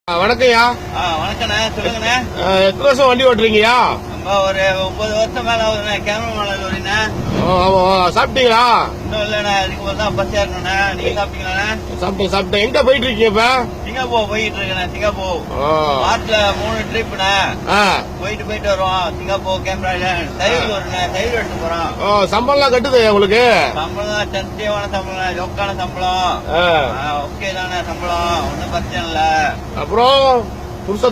வணக்கம்யா. வணக்கண்ணே, சொல்லுங்கண்ணே. எத்தனை வருஷம் வண்டி ஓட்டுறீங்கயா? ஒரு 9 வருஷம் மேல ஆகுதுண்ணே. கேமரா மேல லோரிண்ணே. சாப்பிட்டீங்களா? இன்னும் இல்லண்ணே, இதுக்கு போது தான் பஸ் ஏறணுண்ணே. நீங்க சாப்பிட்டீங்களாண்ணே? சாப்பிட்டேன். எங்க போயிட்டு இருக்கீங்க இப்ப? சிங்கப்பூர் போயிட்டு இருக்கேண்ணே. சிங்கப்பூர் மார்ச்ல 3 ட்ரிப்ண்ணே. போயிட்டு வருவோம். சிங்கப்பூர் கேமரா தயிர் வருண்ணே. தயிர் எடுத்து போறோம். சம்பளம்லாம் கட்டுது உங்களுக்கு? சம்பளம் சத்தியமான சம்பளம், ஜொக்கான சம்பளம். ஓகே தானே சம்பளம், ஒன்னும் பிரச்சனை இல்ல. அப்புறம் துருசா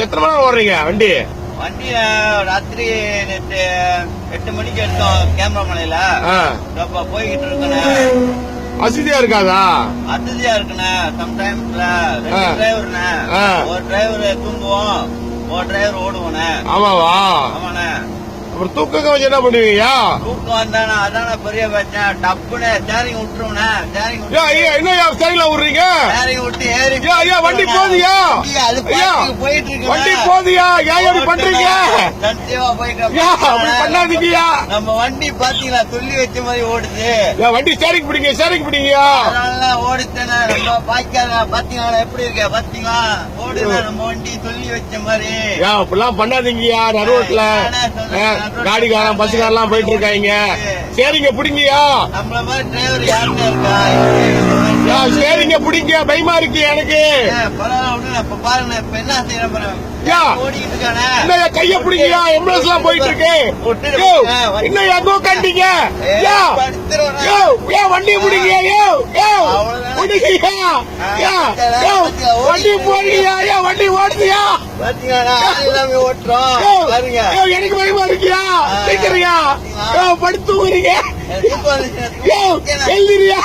எத்தனை மணி நேரம் ஓடுறீங்க வண்டி? வண்டியில ராத்திரி 8 மணிக்கு எடுத்தோம் கேமரா மலையில. போய்கிட்டு இருக்கேண்ணே. வசதியா இருக்காதா? வசதியா இருக்குண்ணே. சம்டைம்ஸ்ல 2 டிரைவர்ண்ணே. ஒரு டிரைவர் தூங்குவோம், ஒரு டிரைவர் ஓடுவோண்ணே. ஆமாவா? ஆமாண்ணே. அப்புறம் தூக்கம் வச்சு என்ன பண்ணுவீங்க? தூக்கம் வந்தானே அதான பெரிய பிரச்சனை. டப்புன்னு ஸ்டேரிங் விட்டுருவோண்ணே. ஸ்டேரிங் என்ன ஸ்டைல விடுறீங்க? ஸ்டேரிங் விட்டு ஏறி வண்டி போதியா? அது போயிட்டு இருக்கு. வண்டி போதியா? ஏன் எப்படி பண்றீங்க? சத்தியமா போயிட்டு பண்ணாதீங்கயா. நம்ம வண்டி பாத்தீங்களா சொல்லி வச்ச மாதிரி ஓடுது. வண்டி ஸ்டேரிங் பிடிங்க. அதனால ஓடித்தேனே. நம்ம பாத்தீங்களா எப்படி இருக்க? பாத்தீங்களா ஓடுது நம்ம வண்டி சொல்லி வச்ச மாதிரி. அப்படிலாம் பண்ணாதீங்கயா. நடுவோட்ல காடிக்காரன் பஸ்காரெல்லாம் போயிட்டு இருக்காங்க. சரிங்க பிடிங்கயா. நம்மள மாதிரி டிரைவர் யாருமே இருக்கா? சரிங்க பிடிங்க. பயமா இருக்கு எனக்கு. பரவாயில்ல பாருங்க. இப்ப என்ன செய்யறேன் ஓடிக்கிட்டு இருக்கானே. என்னையா கைய பிடிங்கயா. எம்புலன்ஸ் எல்லாம் போயிட்டு இருக்கு. என்னையா தூக்கண்டீங்க? வண்டி பிடிங்க. வண்டி போடுங்கயா. வண்டி ஓடுதியா? ஓட்டுறோம் பாருங்க. எனக்கு பயமா இருக்கியா? கேக்குறியா? படுத்துறீங்க. எழுதிரியா?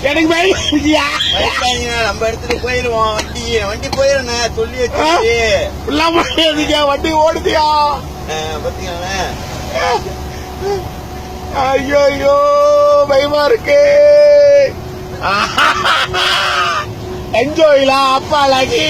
எனக்கு பயமா இருக்கியா? நம்ம இடத்துல போயிருவோம். வண்டி போயிடும் சொல்லி வச்சு. வண்டி ஓடுதியா? பாத்தீங்களா? ஐயோ பயமா இருக்கு. என்ஜாய்லாம் அப்பா லகி.